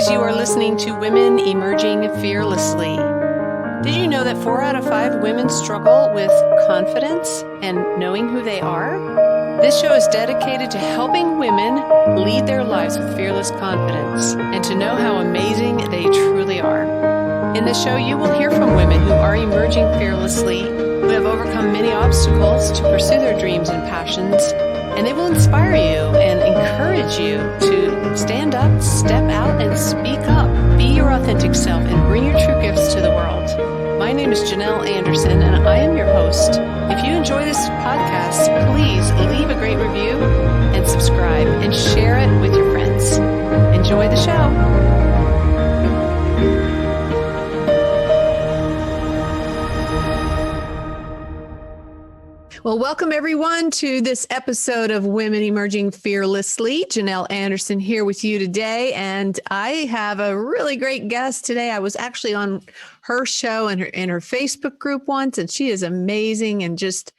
folks. You are listening to Women Emerging Fearlessly. Did you know that 4 out of 5 women struggle with confidence and knowing who they are? This show is dedicated to helping women lead their lives with fearless confidence and to know how amazing they truly are. In this show, you will hear from women who are emerging fearlessly, who have overcome many obstacles to pursue their dreams and passions, and they will inspire you and encourage you to stand up, step out, and speak up. Be your authentic self and bring your true gifts to the world. My name is Janelle Anderson, and I am your host. If you enjoy this podcast, please leave a great review and subscribe and share it with your friends. Enjoy the show. Well, welcome everyone to this episode of Women Emerging Fearlessly. Janelle Anderson here with you today, and I have a really great guest today. I was actually on her show and in her Facebook group once, and she is amazing and just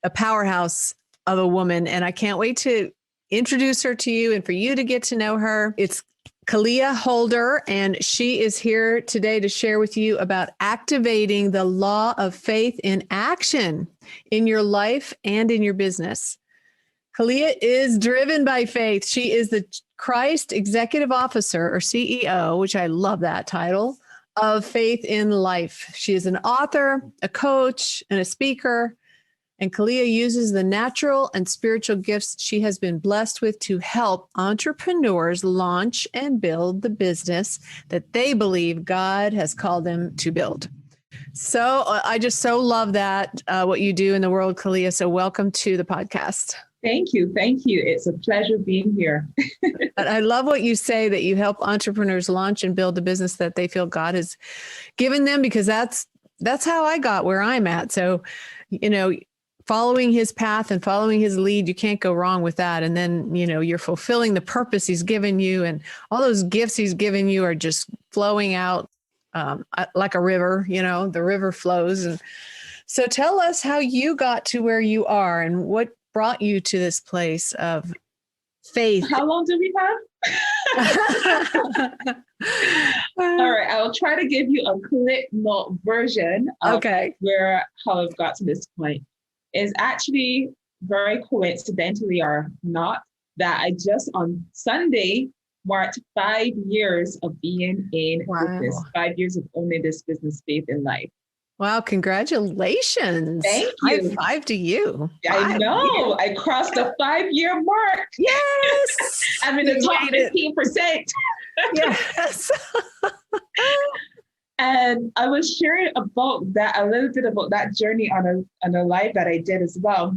a powerhouse of a woman. And I can't wait to introduce her to you and for you to get to know her. It's Kileha Holder, and she is here today to share with you about activating the law of faith in action in your life and in your business. Kileha is driven by faith. She is the Christ Executive Officer, or CEO, which I love that title, of Faith in Life. She is an author, a coach, and a speaker. And Kileha uses the natural and spiritual gifts she has been blessed with to help entrepreneurs launch and build the business that they believe God has called them to build. So I just so love that, what you do in the world, Kileha. So welcome to the podcast. Thank you. Thank you. It's a pleasure being here. I love what you say, that you help entrepreneurs launch and build the business that they feel God has given them, because that's how I got where I'm at. So, following his path and following his lead, you can't go wrong with that. And then, you're fulfilling the purpose he's given you, and all those gifts he's given you are just flowing out like a river, the river flows. And so tell us how you got to where you are and what brought you to this place of faith. How long do we have? All right. I'll try to give you a clip note version of how I've got to this point. Is actually very coincidentally or not that I just on Sunday marked 5 years of being in business, 5 years of owning this business, Faith in Life. Wow, congratulations. Thank you. High five to you. I know. I crossed the 5-year mark. Yes. I'm in the top 15%. Yes. And I was sharing about that, a little bit about that journey on a live that I did as well.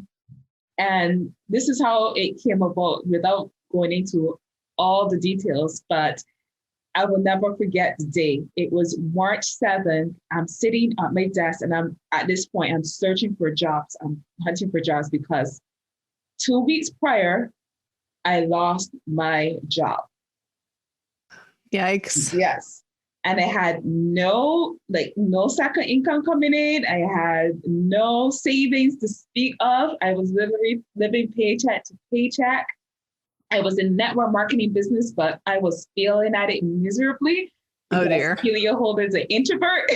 And this is how it came about without going into all the details, but I will never forget the day. It was March 7th. I'm sitting at my desk, and at this point, I'm searching for jobs. I'm hunting for jobs because 2 weeks prior, I lost my job. Yikes. Yes. And I had no second income coming in. I had no savings to speak of. I was literally living paycheck to paycheck. I was in network marketing business, but I was failing at it miserably. Oh dear. Kileha Holder is an introvert.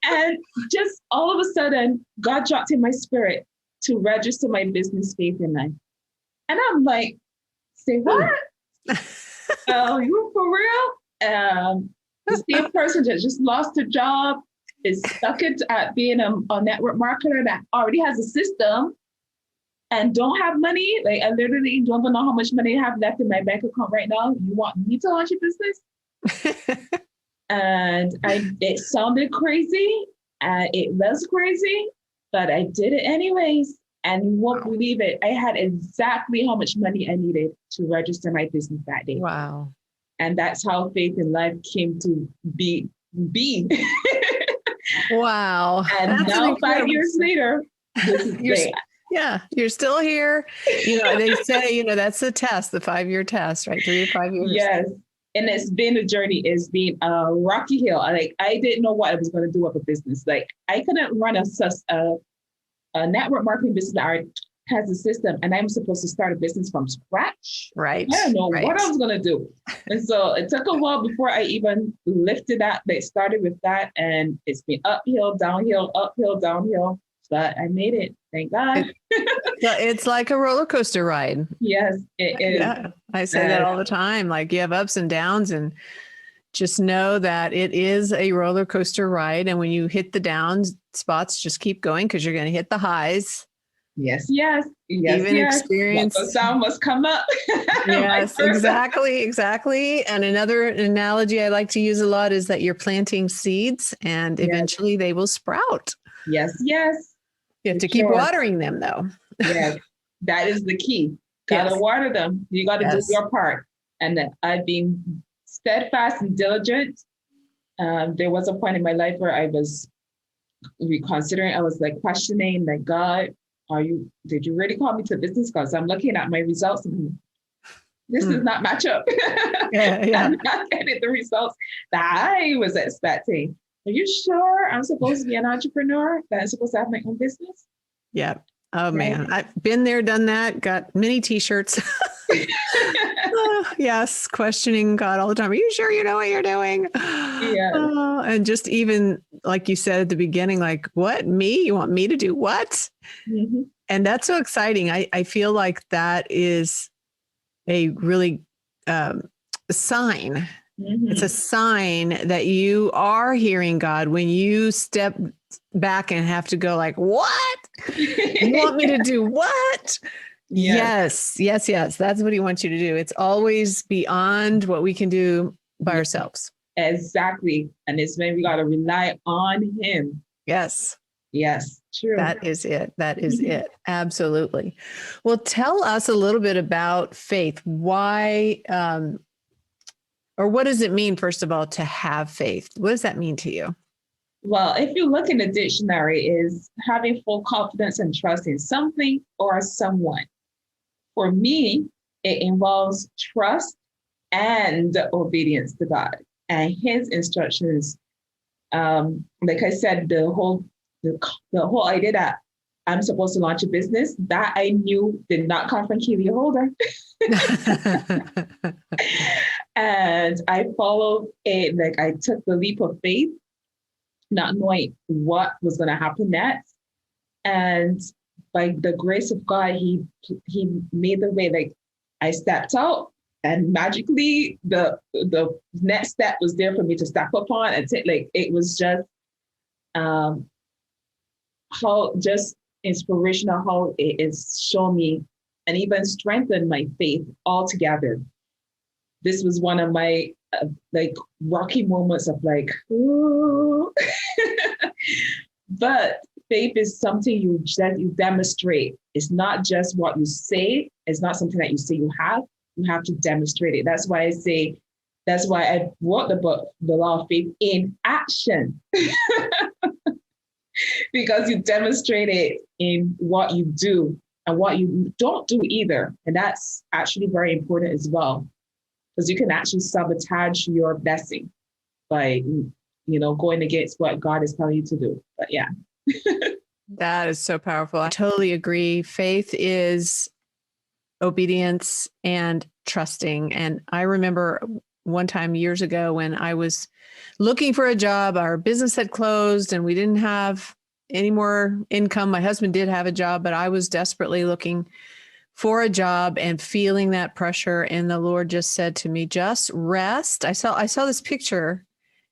And just all of a sudden, God dropped in my spirit to register my business, Faith in Life. And I'm like, say what? You for real? The same person that just lost her job is stuck at being a network marketer that already has a system and don't have money. Like, I literally don't even know how much money I have left in my bank account right now. You want me to launch a business? And it sounded crazy. It was crazy, but I did it anyways. And you won't believe it. I had exactly how much money I needed to register my business that day. Wow. And that's how Faith in Life came to be. Wow. And now 5 years later, this is great. Yeah, you're still here. They say, that's the test, the 5-year test, right? 3 to 5 years. Yes. And it's been a journey. It's been a rocky hill. I didn't know what I was going to do with a business. Like, I couldn't run a network marketing business that has a system and I'm supposed to start a business from scratch. Right. I don't know right. what I was going to do. And so it took a while before I even lifted that. They started with that and it's been uphill, downhill, downhill. But I made it. Thank God. It's like a roller coaster ride. Yes, it is. Yeah, I say that all the time. Like you have ups and downs and just know that it is a roller coaster ride. And when you hit the down spots, just keep going because you're going to hit the highs. Yes. Even experience. The sound must come up. Yes, exactly. And another analogy I like to use a lot is that you're planting seeds and eventually they will sprout. Yes. You have to keep watering them though. Yes, that is the key. Gotta water them. You got to do your part. And I've been steadfast and diligent. There was a point in my life where I was reconsidering. I was like questioning, like, God, did you really call me to business? Because I'm looking at my results and this does not match up. I'm not getting the results that I was expecting. Are you sure I'm supposed to be an entrepreneur? That I'm supposed to have my own business? Yeah. Oh man, I've been there, done that, got many t-shirts. Yes. Questioning God all the time. Are you sure you know what you're doing? Yeah. And just even like you said at the beginning, like, what, me? You want me to do what? Mm-hmm. And that's so exciting. I feel like that is a really sign. Mm-hmm. It's a sign that you are hearing God when you step back and have to go like, what? You want me to do what? Yes. That's what he wants you to do. It's always beyond what we can do by ourselves. Exactly. And it's when we got to rely on him. Yes. True. That is it. It. Absolutely. Well, tell us a little bit about faith. Why, or what does it mean, first of all, to have faith? What does that mean to you? Well, if you look in the dictionary, is having full confidence and trust in something or someone. For me, it involves trust and obedience to God and his instructions. Like I said, the whole idea that I'm supposed to launch a business, that I knew did not come from Kileha Holder. And I followed it, like I took the leap of faith, not knowing what was going to happen next. And by the grace of God, he made the way. Like I stepped out and magically the next step was there for me to step upon and take. Like it was just how just inspirational, how it is shown me and even strengthened my faith altogether. This was one of my like rocky moments of like, ooh. But faith is something you demonstrate. It's not just what you say. It's not something that you say you have. You have to demonstrate it. That's why I wrote the book, The Law of Faith in Action. Because you demonstrate it in what you do and what you don't do either. And that's actually very important as well. Because you can actually sabotage your blessing by, going against what God is telling you to do. But yeah. That is so powerful. I totally agree. Faith is obedience and trusting. And I remember one time years ago when I was looking for a job, our business had closed and we didn't have any more income. My husband did have a job, but I was desperately looking for a job and feeling that pressure. And the Lord just said to me, just rest. I saw this picture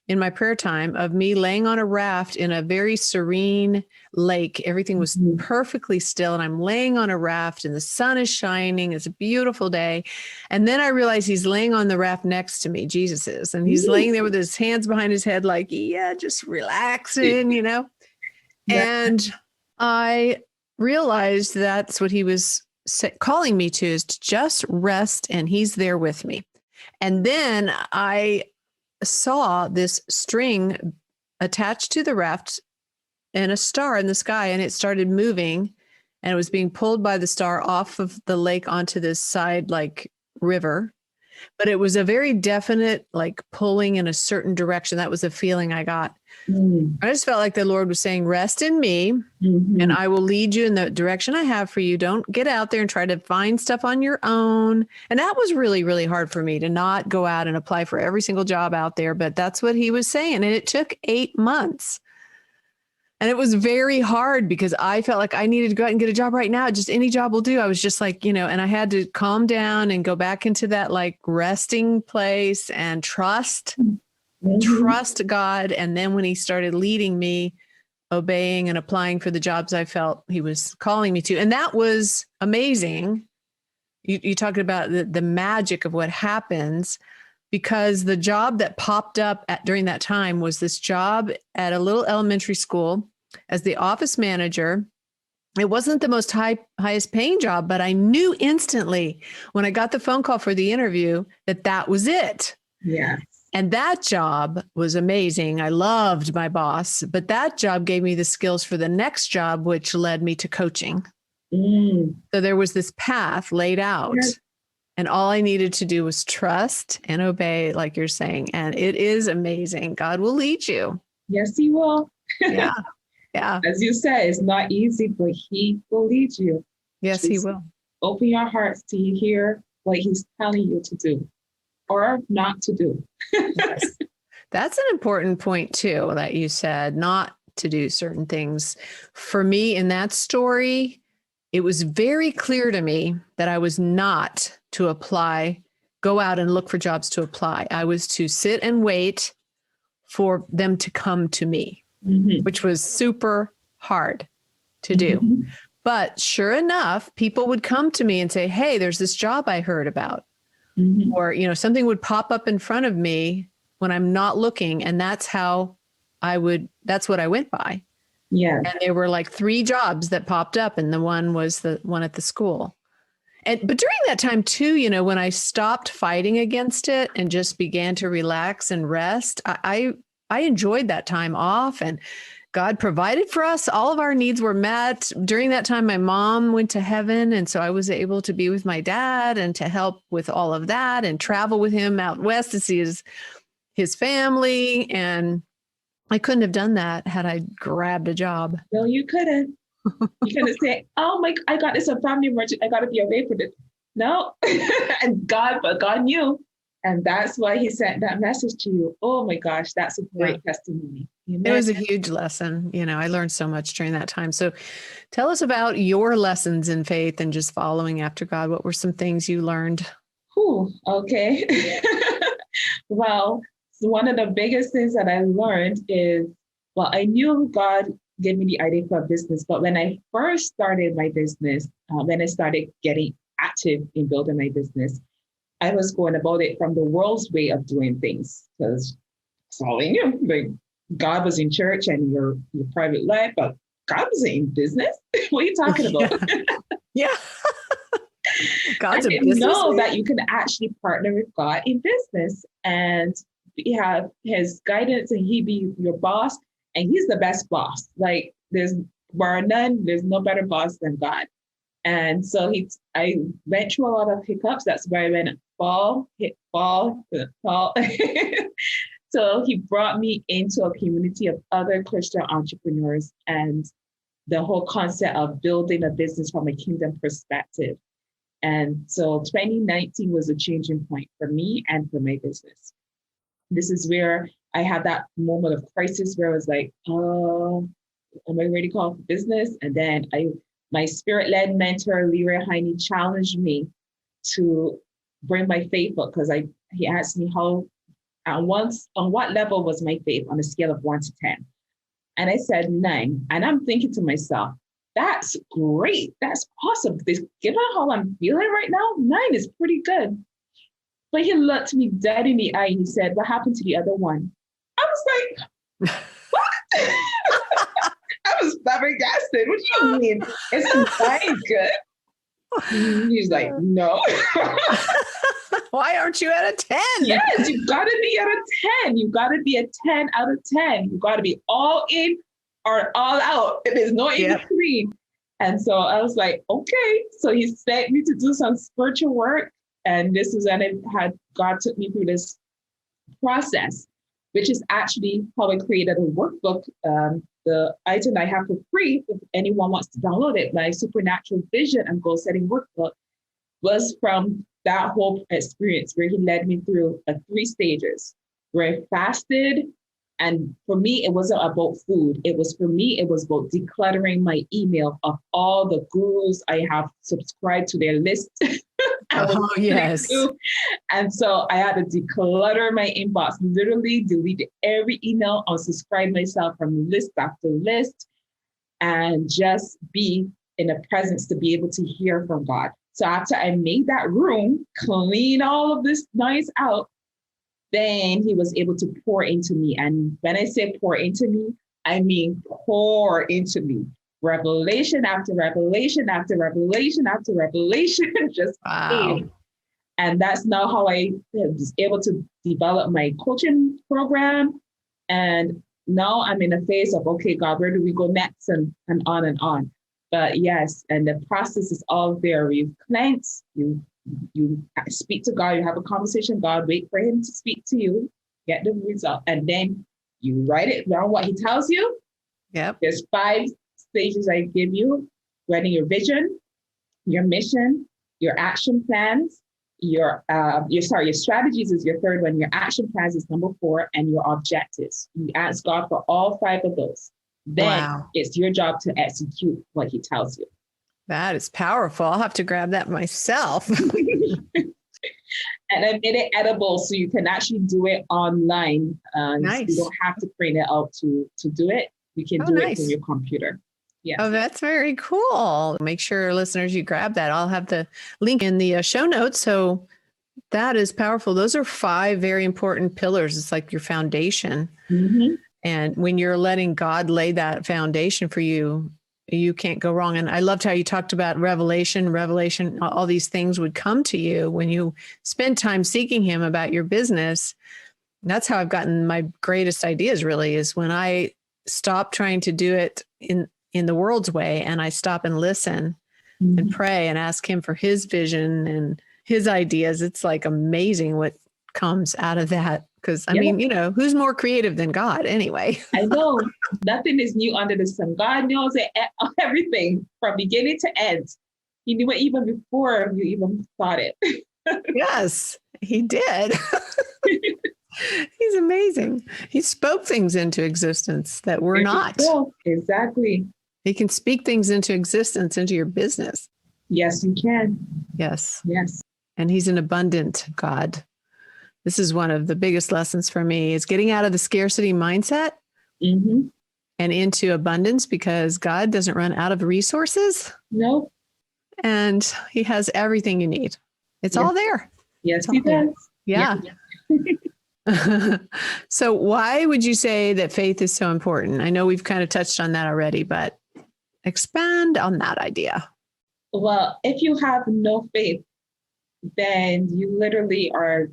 in my prayer time of me laying on a raft in a very serene lake. Everything was perfectly still. And I'm laying on a raft and the sun is shining. It's a beautiful day. And then I realized he's laying on the raft next to me. Jesus is. And he's laying there with his hands behind his head, like, just relaxing, Yeah. And I realized that's what he was calling me to, is to just rest. And he's there with me. And then I saw this string attached to the raft and a star in the sky, and it started moving and it was being pulled by the star off of the lake onto this side like river. But it was a very definite like pulling in a certain direction. That was a feeling I got. I just felt like the Lord was saying, rest in me and I will lead you in the direction I have for you. Don't get out there and try to find stuff on your own. And that was really, really hard for me to not go out and apply for every single job out there. But that's what he was saying. And it took 8 months. And it was very hard because I felt like I needed to go out and get a job right now. Just any job will do. I was just like, and I had to calm down and go back into that like resting place and trust God. And then when he started leading me, obeying and applying for the jobs I felt he was calling me to. And that was amazing. You talked about the magic of what happens, because the job that popped up during that time was this job at a little elementary school as the office manager. It wasn't the most highest paying job, but I knew instantly when I got the phone call for the interview that was it. Yeah. And that job was amazing. I loved my boss, but that job gave me the skills for the next job, which led me to coaching. So there was this path laid out, and all I needed to do was trust and obey, like you're saying. And it is amazing. God will lead you. Yes, he will. Yeah. Yeah. As you said, it's not easy, but he will lead you. Yes, he will. Open your hearts to hear what he's telling you to do or not to do. Yes. That's an important point too, that you said, not to do certain things. For me in that story, it was very clear to me that I was not to go out and look for jobs to apply. I was to sit and wait for them to come to me, which was super hard to do. But sure enough, people would come to me and say, hey, there's this job I heard about. Or, something would pop up in front of me when I'm not looking. And that's what I went by. Yeah. And there were like 3 jobs that popped up, and the one was the one at the school. But during that time too, when I stopped fighting against it and just began to relax and rest, I enjoyed that time off, and God provided for us. All of our needs were met. During that time, my mom went to heaven. And so I was able to be with my dad and to help with all of that and travel with him out west to see his family. And I couldn't have done that had I grabbed a job. No, you couldn't. You couldn't say, oh my, I got this a family emergency. I got to be away for this. No. But God knew. And that's why he sent that message to you. Oh my gosh, that's a great testimony. Amen. It was a huge lesson. I learned so much during that time. So tell us about your lessons in faith and just following after God. What were some things you learned? Okay. Well, one of the biggest things that I learned is, I knew God gave me the idea for a business, but when I first started my business, when I started getting active in building my business, I was going about it from the world's way of doing things, because that's all I knew. Like, God was in church and your private life, but God wasn't in business. What are you talking about? Yeah. God's I didn't know that you can actually partner with God in business, and you have his guidance, and he be your boss, and he's the best boss. Like, there's bar none, there's no better boss than God. And so I went through a lot of hiccups. That's where I went fall. So he brought me into a community of other Christian entrepreneurs and the whole concept of building a business from a kingdom perspective. And so 2019 was a changing point for me and for my business. This is where I had that moment of crisis where I was like, oh, am I ready to call for business? And then my spirit-led mentor, Leroy Heine, challenged me to bring my faith up, because he asked me on what level was my faith on a scale of 1 to 10. And I said 9. And I'm thinking to myself, that's great. That's awesome. Given how I'm feeling right now, 9 is pretty good. But he looked me dead in the eye and he said, what happened to the other one? I was like, what? I was flabbergasted. What do you mean? It's 9 good? He's like, no. Why aren't you at a 10? Yes, you've got to be at a 10. You've got to be a 10 out of 10. You've got to be all in or all out. There's no in between. And so I was like, okay. So he sent me to do some spiritual work. And this is when God took me through this process which is actually how I created a workbook. The item I have for free, if anyone wants to download it, my Supernatural Vision and Goal Setting Workbook, was from that whole experience where he led me through 3 stages where I fasted. And for me, it wasn't about food. It was about decluttering my email of all the gurus I have subscribed to their list. Oh, yes. And so I had to declutter my inbox, literally delete every email, unsubscribe myself from list after list, and just be in a presence to be able to hear from God. So after I made that room, clean all of this noise out, then he was able to pour into me. And when I say pour into me, I mean pour into me. Revelation after revelation after revelation after revelation just came. And that's now how I was able to develop my coaching program. And now I'm in a phase of, okay, God, where do we go next? And on and on. But yes, and the process is all there. You cleanse, you speak to God, you have a conversation with God, wait for him to speak to you, get the result, and then you write it down what he tells you. Yep. There's 5 stages I give you: writing your vision, your mission, your action plans, your strategies is your 3rd one, your action plans is number 4, and your objectives. You ask God for all 5 of those. Then it's your job to execute what he tells you. That is powerful. I'll have to grab that myself. And I made it edible so you can actually do it online. Nice. So you don't have to print it out to do it. You can do it from your computer. Yeah. Oh, that's very cool. Make sure, listeners, you grab that. I'll have the link in the show notes. So that is powerful. Those are 5 very important pillars. It's like your foundation. Mm-hmm. And when you're letting God lay that foundation for you, you can't go wrong. And I loved how you talked about revelation, all these things would come to you when you spend time seeking him about your business. And that's how I've gotten my greatest ideas, really, is when I stop trying to do it in the world's way and I stop and listen and pray and ask him for his vision and his ideas. It's like amazing what comes out of that. Because I mean, who's more creative than God anyway? I know nothing is new under the sun. God knows everything from beginning to end. He knew it even before you even thought it. Yes, he did. He's amazing. He spoke things into existence that were not. Exactly. He can speak things into existence, into your business. Yes, you can. Yes. Yes. And he's an abundant God. This is one of the biggest lessons for me is getting out of the scarcity mindset and into abundance, because God doesn't run out of resources. No. And he has everything you need. It's all there. Yes, he does. Yeah. So why would you say that faith is so important? I know we've kind of touched on that already, but expand on that idea. Well, if you have no faith, then you literally are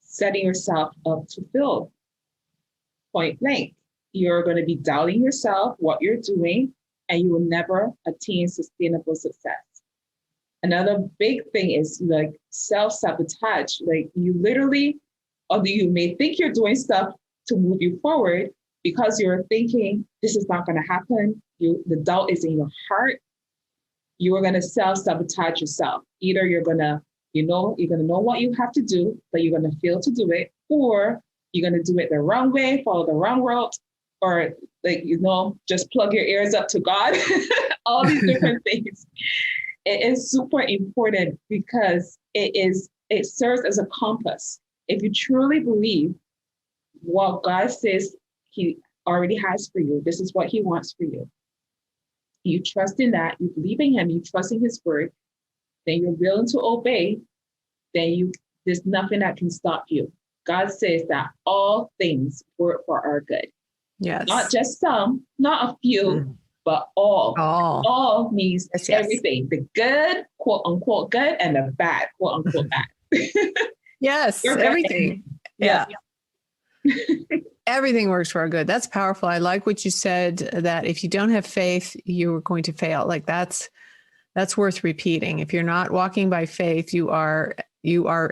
setting yourself up to fail. Point blank. You're going to be doubting yourself, what you're doing, and you will never attain sustainable success. Another big thing is like self-sabotage. Like you literally, although you may think you're doing stuff to move you forward, because you're thinking this is not going to happen. The doubt is in your heart. You are going to self-sabotage yourself. Either you're going to know what you have to do, but you're going to fail to do it, or you're going to do it the wrong way, follow the wrong route, or just plug your ears up to God. All these different things. It is super important because it serves as a compass. If you truly believe what God says he already has for you, this is what he wants for you. You trust in that, you believe in him, you trust in his word, then you're willing to obey, then there's nothing that can stop you. God says that all things work for our good. Yes. Not just some, not a few, but all. All means everything. The good, quote unquote good, and the bad, quote unquote bad. Yes, everything. Yeah. Everything works for our good. That's powerful. I like what you said, that if you don't have faith, you're going to fail. Like that's worth repeating. If you're not walking by faith, you are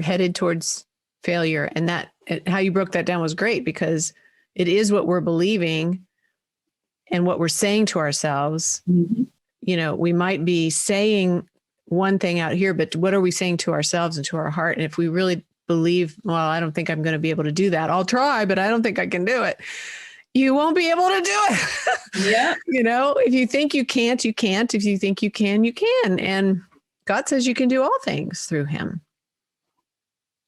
headed towards failure. And how you broke that down was great, because it is what we're believing and what we're saying to ourselves. Mm-hmm. You know, we might be saying one thing out here, but what are we saying to ourselves and to our heart? And if we really believe, well, I don't think I'm going to be able to do that. I'll try, but I don't think I can do it. You won't be able to do it. Yeah. You know, if you think you can't, you can't. If you think you can, you can. And God says you can do all things through him.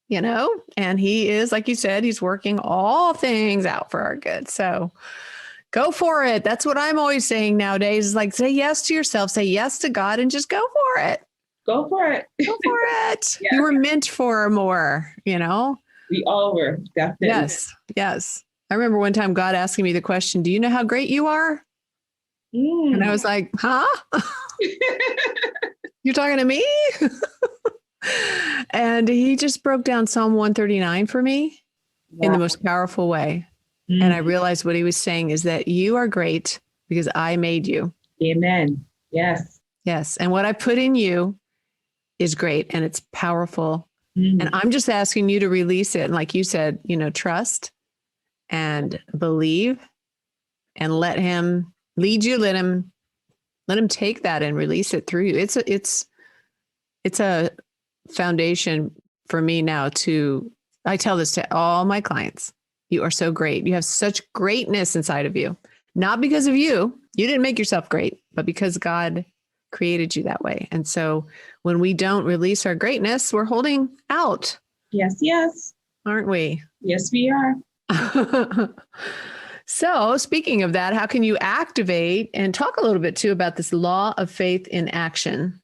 You know, and he is, like you said, he's working all things out for our good. So go for it. That's what I'm always saying nowadays, is like, say yes to yourself, say yes to God, and just go for it. Go for it. Go for it. Yeah. You were meant for more, you know? We all were, definitely. Yes. Yes. I remember one time God asking me the question, do you know how great you are? And I was like, huh? You're talking to me? And he just broke down Psalm 139 for me in the most powerful way. And I realized what he was saying is that you are great because I made you. Amen. Yes. Yes. And what I put in you is great, and it's powerful. And I'm just asking you to release it. And like you said, you know, trust and believe and let him lead you. Let him take that and release it through you. It's a foundation for me now I tell this to all my clients. You are so great. You have such greatness inside of you, not because of you. You didn't make yourself great, but because God created you that way. And so when we don't release our greatness, we're holding out. Yes, yes. Aren't we? Yes, we are. So speaking of that, how can you activate, and talk a little bit too about this law of faith in action,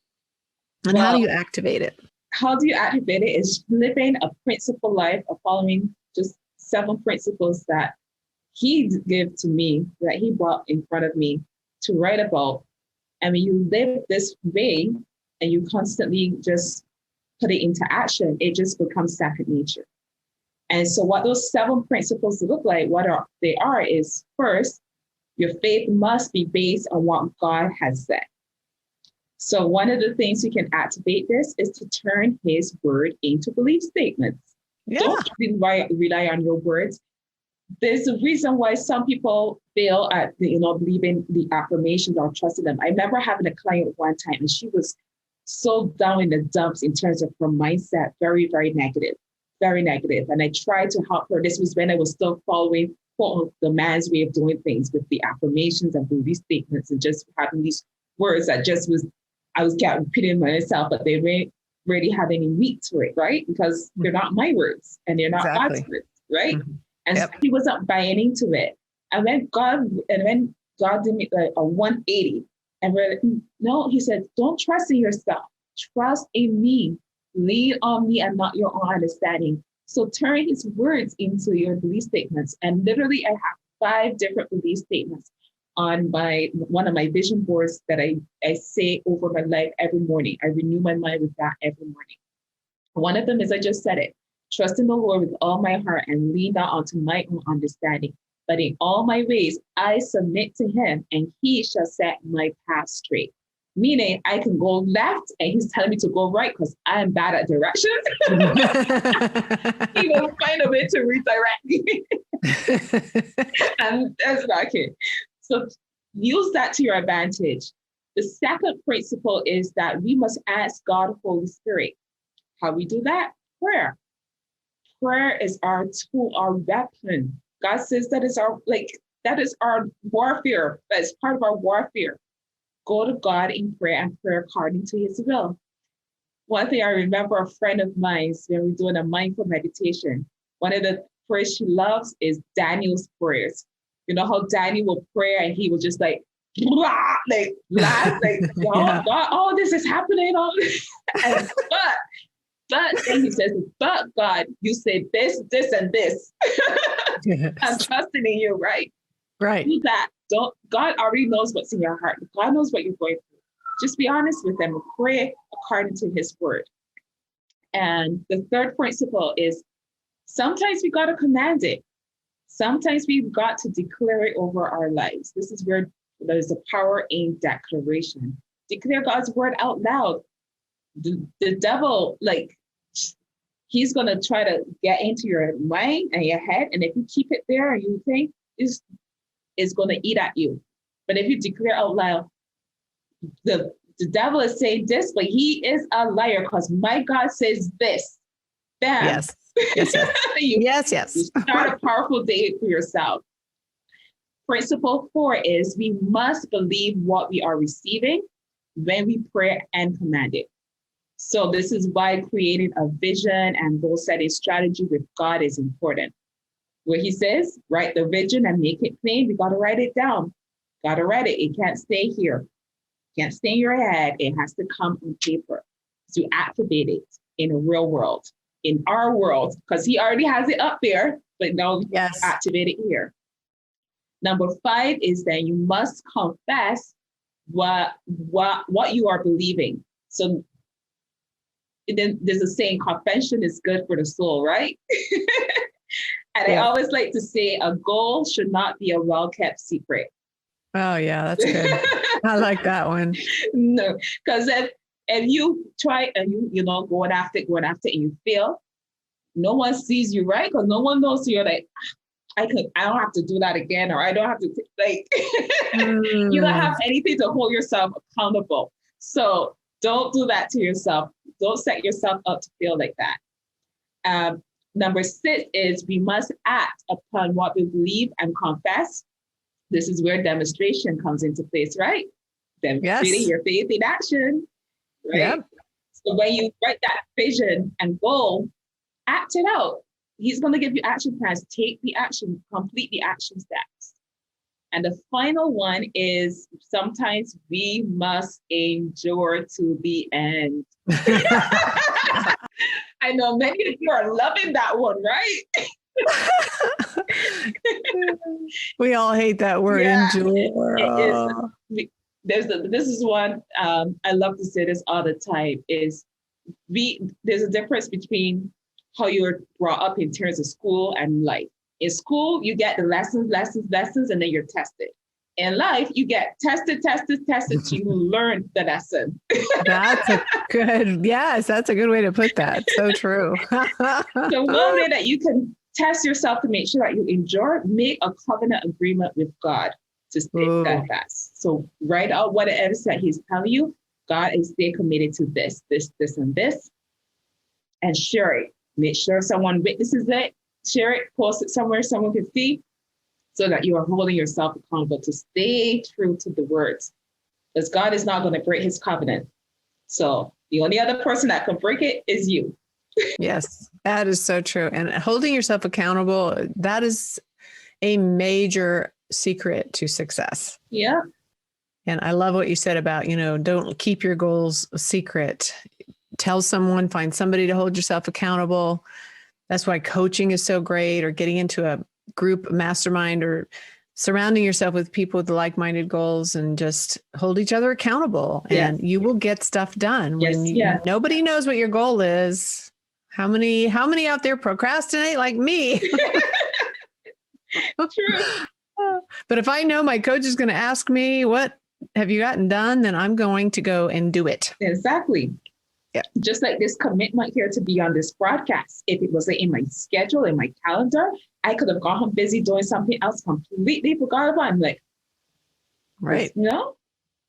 and how do you activate it? How do you activate it is living a principle life of following just 7 principles that he gave to me, that he brought in front of me to write about. And when you live this way and you constantly just put it into action, it just becomes second nature. And so what those 7 principles look like, they are is, first, your faith must be based on what God has said. So one of the things you can activate this is to turn his word into belief statements. Yeah. Don't rely on your words. There's a reason why some people fail at believing the affirmations or trusting them. I remember having a client one time, and she was so down in the dumps in terms of her mindset, very, very negative, very negative. And I tried to help her. This was when I was still following the man's way of doing things with the affirmations and belief statements, and just having these words that I was getting repeating myself, but they really have any weight to it, right? Because they're not my words and they're not God's words, right? Mm-hmm. And so he wasn't buying into it. And when God did me a 180, and we're like, no, he said, don't trust in yourself. Trust in me. Lean on me and not your own understanding. So turn his words into your belief statements. And literally, I have 5 different belief statements on one of my vision boards that I say over my life every morning. I renew my mind with that every morning. One of them is, I just said it, trust in the Lord with all my heart and lean not onto my own understanding. But in all my ways, I submit to him, and he shall set my path straight. Meaning I can go left and he's telling me to go right because I'm bad at directions. He will find a way to redirect me. And that's not it. So use that to your advantage. The second principle is that we must ask God, Holy Spirit. How we do that? Prayer. Prayer is our tool, our weapon. God says that is our warfare. That's part of our warfare. Go to God in prayer and pray according to his will. One thing I remember, a friend of mine, when we're doing a mindful meditation, one of the prayers she loves is Daniel's prayers. You know how Daniel will pray and he will just laugh, God, oh, this is happening. But then he says, but God, you said this, and this. Yes. I'm trusting in you, right? Right. Do that. God already knows what's in your heart. God knows what you're going through. Just be honest with him and pray according to his word. And the third principle is sometimes we got to command it. Sometimes we've got to declare it over our lives. This is where there's a power in declaration. Declare God's word out loud. The devil, he's going to try to get into your mind and your head. And if you keep it there and you think is going to eat at you. But if you declare out loud, the devil is saying this, but he is a liar because my God says this. Bam. Yes. Yes. Yes. Yes. You start a powerful day for yourself. Principle 4 is we must believe what we are receiving when we pray and command it. So this is why creating a vision and goal setting strategy with God is important. Where he says, write the vision and make it plain. We got to write it down. Got to write it. It can't stay here. Can't stay in your head. It has to come on paper to activate it in the real world, in our world, because he already has it up there, but now we activate it here. Number 5 is that you must confess what you are believing. So then there's a saying, confession is good for the soul, right? And I always like to say a goal should not be a well-kept secret. Oh, yeah, that's good. I like that one. No, because if you try and you know, going after it, and you fail, no one sees you, right? Because no one knows you're like, I don't have to do that again, or I don't have to, you don't have anything to hold yourself accountable. So don't do that to yourself. Don't set yourself up to feel like that. Number 6 is we must act upon what we believe and confess. This is where demonstration comes into place, right? Demonstrating your faith in action, right? Yep. So when you write that vision and goal, act it out. He's going to give you action plans. Take the action, complete the action steps. And the final one is sometimes we must endure to the end. I know many of you are loving that one, right? We all hate that word, endure. This is one, I love to say this all the time, is there's a difference between how you're brought up in terms of school and life. In school, you get the lessons, and then you're tested. In life, you get tested till you learn the lesson. That's a good way to put that. So true. So one way that you can test yourself to make sure that you endure, make a covenant agreement with God to stay steadfast. So write out what it is that he's telling you. God, is stay committed to this, and this, and share it. Make sure someone witnesses it, share it, post it somewhere someone can see, so that you are holding yourself accountable to stay true to the words. Because God is not going to break his covenant. So the only other person that can break it is you. Yes, that is so true. And holding yourself accountable, that is a major secret to success. Yeah. And I love what you said about, don't keep your goals a secret. Tell someone, find somebody to hold yourself accountable. That's why coaching is so great, or getting into a group mastermind, or surrounding yourself with people with like-minded goals, and just hold each other accountable. Yes. And you will get stuff done. Yes. When nobody knows what your goal is. How many out there procrastinate like me? True. But if I know my coach is going to ask me, what have you gotten done? Then I'm going to go and do it. Exactly. Yeah. Just like this commitment here to be on this broadcast. If it wasn't in my schedule, in my calendar, I could have gone home busy doing something else, completely forgot about it. I'm like, right.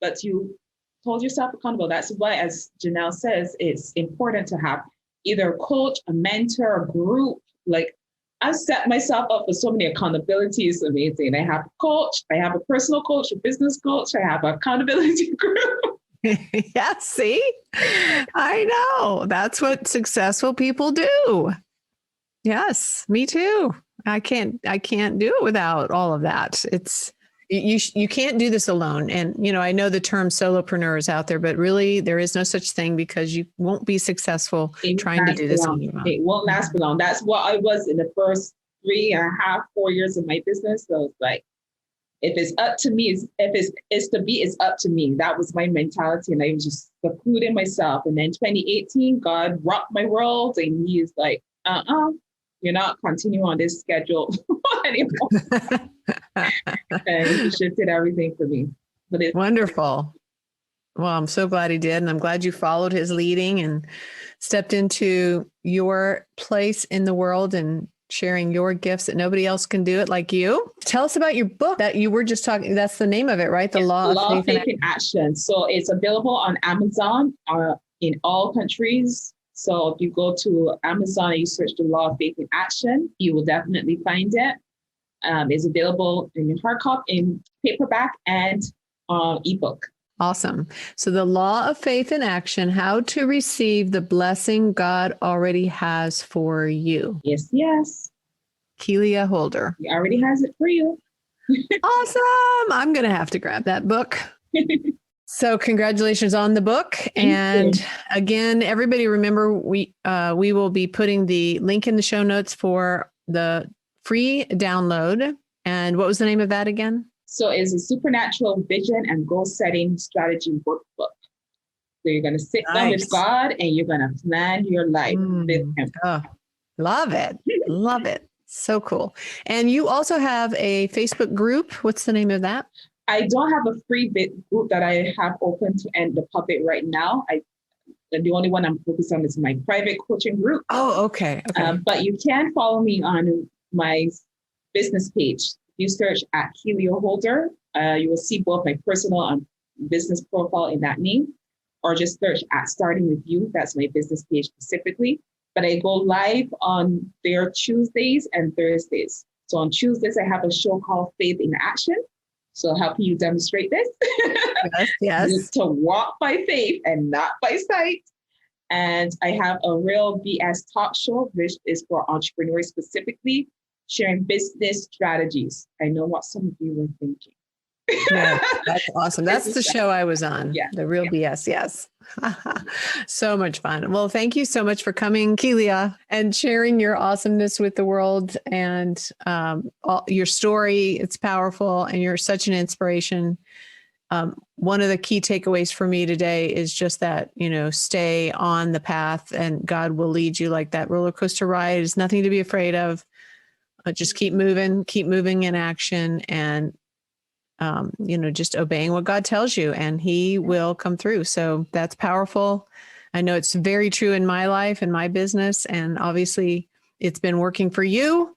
But you hold yourself accountable. That's why, as Janelle says, it's important to have either a coach, a mentor, a group. Like, I set myself up for so many accountabilities. It's amazing. I have a coach, I have a personal coach, a business coach, I have an accountability group. Yeah, see? I know. That's what successful people do. Yes, me too. I can't do it without all of that. It's you can't do this alone. And I know the term solopreneur is out there, but really there is no such thing, because you won't be successful trying to do this on your own. It won't last for long. That's what I was in the first 3.5, 4 years of my business. So it's like, if it's up to me, it's up to me. That was my mentality. And I was just secluding myself. And then 2018, God rocked my world. And he's like, you're not continuing on this schedule anymore. And he shifted everything for me. But it's wonderful. Well, I'm so glad he did. And I'm glad you followed his leading and stepped into your place in the world and sharing your gifts that nobody else can do it like you. Tell us about your book that you were just talking. That's the name of it, right? The Law of Faith in Action. So it's available on Amazon in all countries. So if you go to Amazon and you search the Law of Faith in Action, you will definitely find it. It's available in hard copy, in paperback, and ebook. Awesome. So the Law of Faith in Action, how to receive the blessing God already has for you. Yes, yes. Kileha Holder. He already has it for you. Awesome. I'm going to have to grab that book. So congratulations on the book. And again, everybody remember, we will be putting the link in the show notes for the free download. And what was the name of that again? So it's a supernatural vision and goal setting strategy workbook. So you're going to sit down with God and you're going to plan your life with him. Oh, love it. Love it. So cool. And you also have a Facebook group. What's the name of that? I don't have a free group that I have open to the public right now. The only one I'm focused on is my private coaching group. Oh, okay. But you can follow me on my business page. You search at Kileha Holder, you will see both my personal and business profile in that name, or just search at Starting With You. That's my business page specifically. But I go live on their Tuesdays and Thursdays. So on Tuesdays, I have a show called Faith in Action. So helping you demonstrate this. Yes. To walk by faith and not by sight. And I have a Real BS talk show, which is for entrepreneurs specifically, sharing business strategies. I know what some of you were thinking. Yeah, that's awesome. That's the show I was on. Yeah. The Real BS. Yes. So much fun. Well, thank you so much for coming, Kileha, and sharing your awesomeness with the world and your story. It's powerful and you're such an inspiration. One of the key takeaways for me today is just that, stay on the path and God will lead you like that roller coaster ride. Is nothing to be afraid of. Just keep moving in action and, just obeying what God tells you and he will come through. So that's powerful. I know it's very true in my life and my business, and obviously it's been working for you.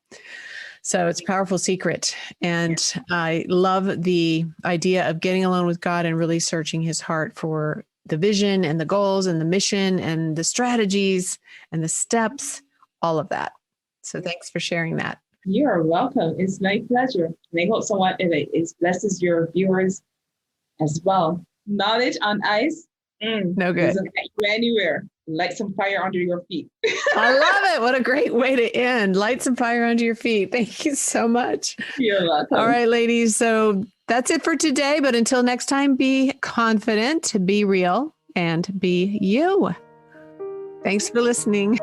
So it's a powerful secret. And I love the idea of getting alone with God and really searching his heart for the vision and the goals and the mission and the strategies and the steps, all of that. So thanks for sharing that. You're welcome. It's my pleasure. And I hope someone it blesses your viewers as well. Knowledge on ice. No good. Doesn't get you anywhere. Light some fire under your feet. I love it. What a great way to end. Light some fire under your feet. Thank you so much. You're welcome. All right, ladies. So that's it for today. But until next time, be confident, be real, and be you. Thanks for listening.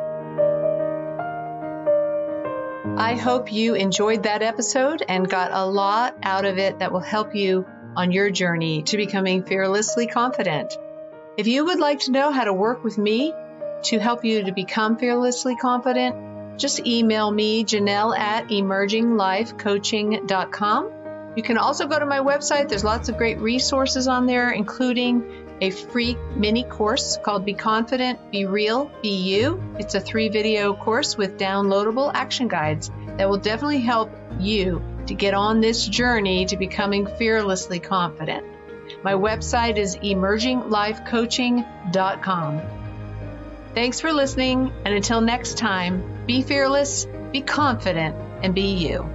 I hope you enjoyed that episode and got a lot out of it that will help you on your journey to becoming fearlessly confident. If you would like to know how to work with me to help you to become fearlessly confident, just email me, Janelle at emerginglifecoaching.com. You can also go to my website. There's lots of great resources on there, including a free mini course called Be Confident, Be Real, Be You. It's a 3-video course with downloadable action guides that will definitely help you to get on this journey to becoming fearlessly confident. My website is emerginglifecoaching.com. Thanks for listening, and until next time, be fearless, be confident, and be you.